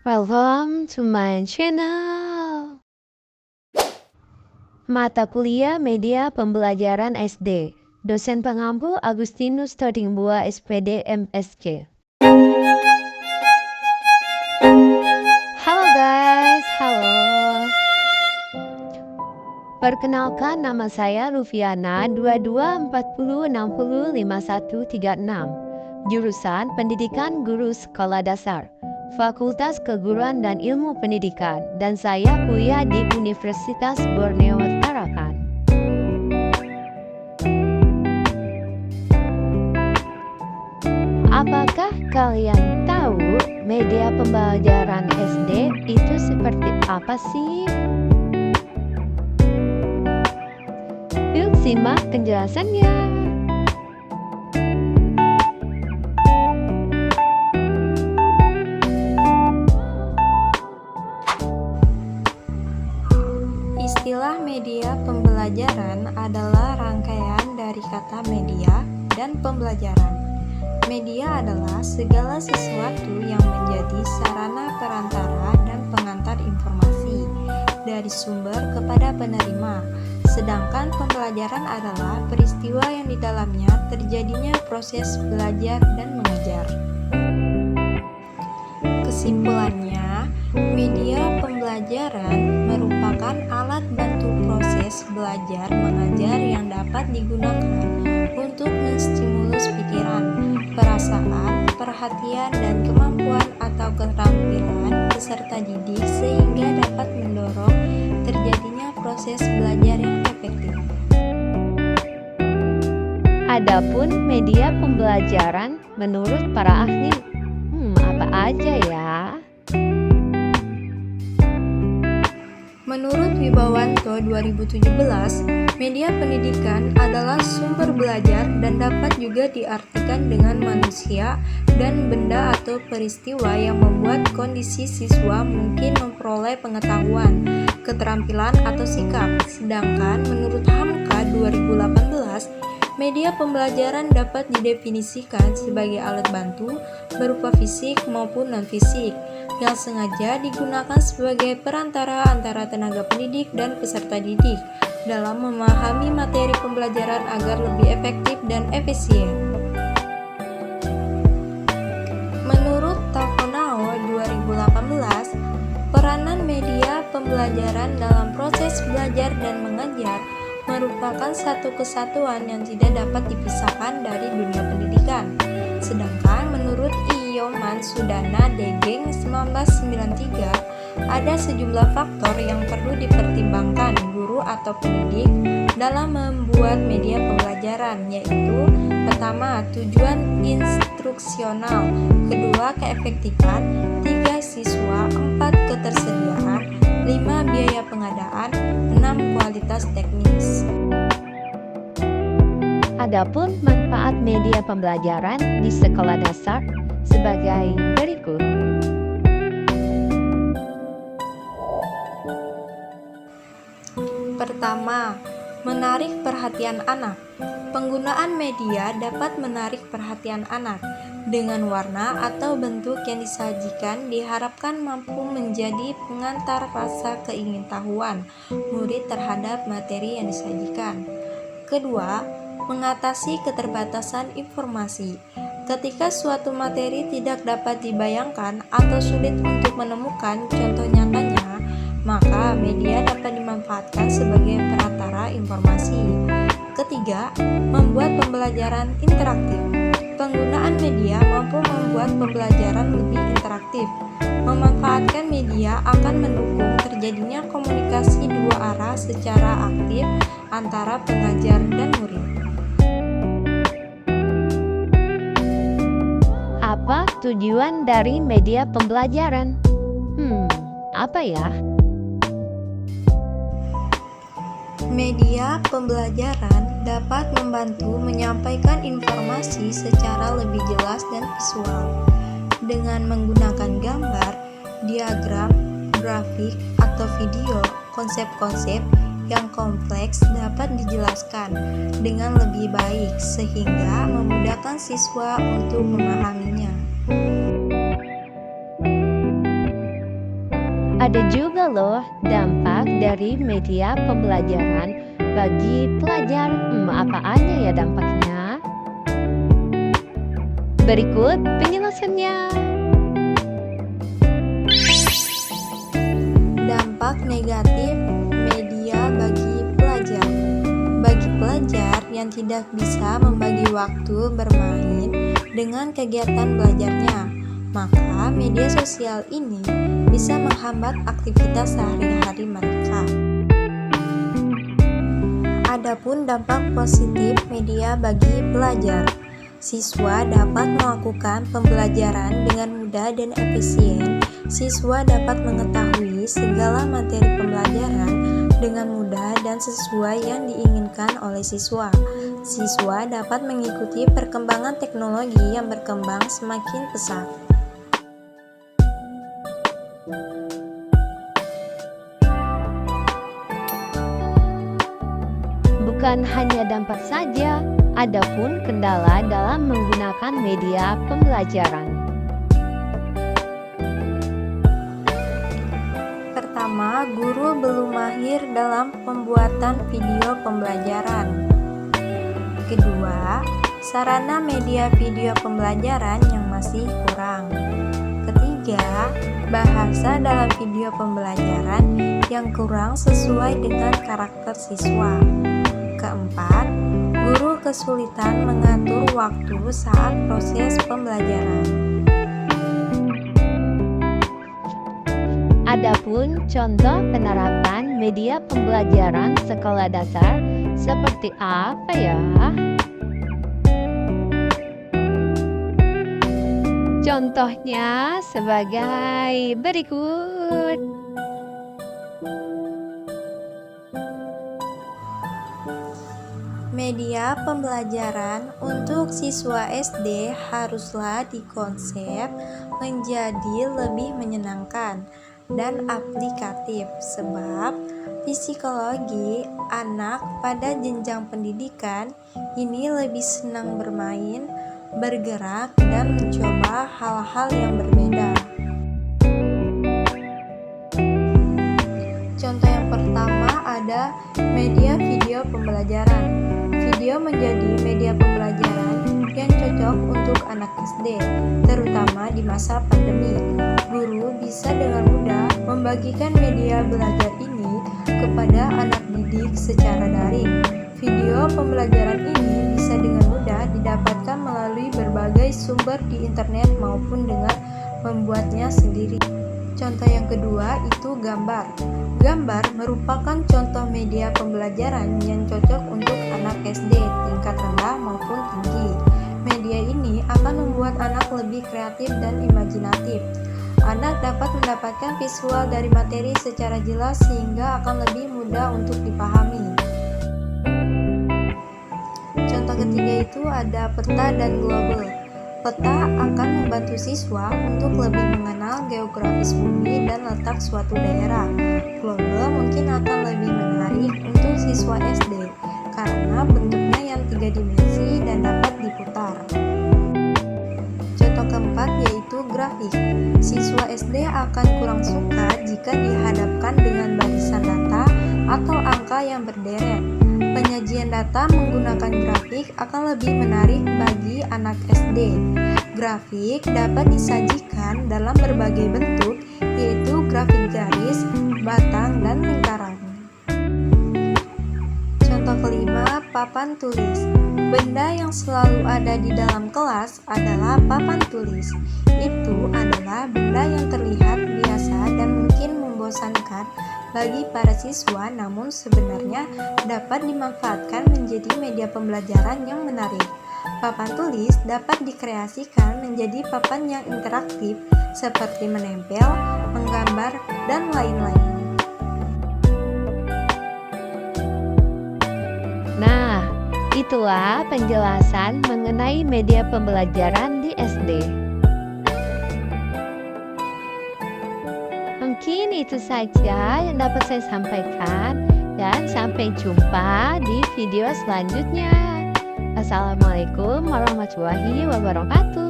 Welcome to my channel. Mata kuliah Media Pembelajaran SD. Dosen pengampu Agustinus Todingbua SPD MSc. Halo guys, halo. Perkenalkan, nama saya Rufiana 2240605136. Jurusan Pendidikan Guru Sekolah Dasar, Fakultas Keguruan dan Ilmu Pendidikan, dan saya kuliah di Universitas Borneo Tarakan. Apakah kalian tahu media pembelajaran SD itu seperti apa sih? Yuk simak penjelasannya. Istilah media pembelajaran adalah rangkaian dari kata media dan pembelajaran. Media adalah segala sesuatu yang menjadi sarana perantara dan pengantar informasi dari sumber kepada penerima, sedangkan pembelajaran adalah peristiwa yang di dalamnya terjadinya proses belajar dan mengajar. Kesimpulannya, media pembelajaran merupakan alat bantu proses belajar mengajar yang dapat digunakan untuk menstimulus pikiran, perasaan, perhatian, dan kemampuan atau keterampilan peserta didik sehingga dapat mendorong terjadinya proses belajar yang efektif. Adapun media pembelajaran menurut para ahli, apa aja ya? Menurut Wibawanto 2017, media pendidikan adalah sumber belajar dan dapat juga diartikan dengan manusia dan benda atau peristiwa yang membuat kondisi siswa mungkin memperoleh pengetahuan, keterampilan atau sikap. Sedangkan menurut Hamka 2018, media pembelajaran dapat didefinisikan sebagai alat bantu berupa fisik maupun non-fisik yang sengaja digunakan sebagai perantara antara tenaga pendidik dan peserta didik dalam memahami materi pembelajaran agar lebih efektif dan efisien. Menurut Taponao 2018, peranan media pembelajaran dalam proses belajar dan mengajar merupakan satu kesatuan yang tidak dapat dipisahkan dari dunia pendidikan. Sedangkan menurut Iyoman Sudana Degeng 1993, ada sejumlah faktor yang perlu dipertimbangkan guru atau pendidik dalam membuat media pembelajaran, yaitu pertama, tujuan instruksional, kedua, keefektifan, tiga, siswa, empat, ketersediaan, 5. biaya pengadaan, 6. kualitas teknis. Adapun manfaat media pembelajaran di sekolah dasar sebagai berikut. Pertama, menarik perhatian anak. Penggunaan media dapat menarik perhatian anak. Dengan warna atau bentuk yang disajikan diharapkan mampu menjadi pengantar rasa keingintahuan murid terhadap materi yang disajikan. Kedua, mengatasi keterbatasan informasi. Ketika suatu materi tidak dapat dibayangkan atau sulit untuk menemukan contoh nyatanya, maka media dapat dimanfaatkan sebagai perantara informasi. Ketiga, membuat pembelajaran interaktif. Penggunaan media mampu membuat pembelajaran lebih interaktif. Memanfaatkan media akan mendukung terjadinya komunikasi dua arah secara aktif antara pengajar dan murid. Apa tujuan dari media pembelajaran? Apa ya? Media pembelajaran dapat membantu menyampaikan informasi secara lebih jelas dan visual. Dengan menggunakan gambar, diagram, grafik, atau video, konsep-konsep yang kompleks dapat dijelaskan dengan lebih baik sehingga memudahkan siswa untuk memahaminya. Ada juga loh dampak dari media pembelajaran bagi pelajar. Apa aja ya dampaknya? Berikut penjelasannya. Dampak negatif media bagi pelajar. Bagi pelajar yang tidak bisa membagi waktu bermain dengan kegiatan belajarnya, maka media sosial ini bisa menghambat aktivitas sehari-hari mereka. Adapun dampak positif media bagi pelajar, siswa dapat melakukan pembelajaran dengan mudah dan efisien. Siswa dapat mengetahui segala materi pembelajaran dengan mudah dan sesuai yang diinginkan oleh siswa. Siswa dapat mengikuti perkembangan teknologi yang berkembang semakin pesat. Bukan hanya dampak saja, ada pun kendala dalam menggunakan media pembelajaran. Pertama, guru belum mahir dalam pembuatan video pembelajaran. Kedua, sarana media video pembelajaran yang masih kurang. Ketiga, bahasa dalam video pembelajaran yang kurang sesuai dengan karakter siswa. Keempat, guru kesulitan mengatur waktu saat proses pembelajaran. Adapun contoh penerapan media pembelajaran sekolah dasar seperti apa ya? Contohnya sebagai berikut. Media pembelajaran untuk siswa SD haruslah dikonsep menjadi lebih menyenangkan dan aplikatif, sebab psikologi anak pada jenjang pendidikan ini lebih senang bermain, bergerak, dan mencoba hal-hal yang berbeda. Contoh yang pertama ada media video pembelajaran. Video menjadi media pembelajaran yang cocok untuk anak SD, terutama di masa pandemi. Guru bisa dengan mudah membagikan media belajar ini kepada anak didik secara daring. Video pembelajaran ini bisa dengan mudah didapatkan melalui berbagai sumber di internet maupun dengan membuatnya sendiri. Contoh yang kedua itu gambar. Gambar merupakan contoh media pembelajaran yang cocok untuk anak SD tingkat rendah maupun tinggi. Media ini akan membuat anak lebih kreatif dan imajinatif. Anak dapat mendapatkan visual dari materi secara jelas sehingga akan lebih mudah untuk dipahami. Contoh ketiga itu ada peta dan global. Peta akan membantu siswa untuk lebih mengenal geografis bumi dan letak suatu daerah. Global mungkin akan lebih menarik untuk siswa SD karena bentuknya yang 3 dimensi dan dapat diputar. Contoh keempat yaitu grafik. Siswa SD akan kurang suka jika dihadapkan dengan barisan data atau angka yang berderet. Penyajian data menggunakan grafik akan lebih menarik bagi anak SD. Grafik dapat disajikan dalam berbagai bentuk, yaitu grafik garis, batang, dan lingkaran. Contoh kelima, papan tulis. Benda yang selalu ada di dalam kelas adalah papan tulis. Itu adalah benda yang terlihat biasa dan mungkin membosankan bagi para siswa, namun sebenarnya dapat dimanfaatkan menjadi media pembelajaran yang menarik. Papan tulis dapat dikreasikan menjadi papan yang interaktif seperti menempel, menggambar, dan lain-lain. Nah, itulah penjelasan mengenai media pembelajaran di SD. Mungkin itu saja yang dapat saya sampaikan dan sampai jumpa di video selanjutnya. Assalamualaikum warahmatullahi wabarakatuh.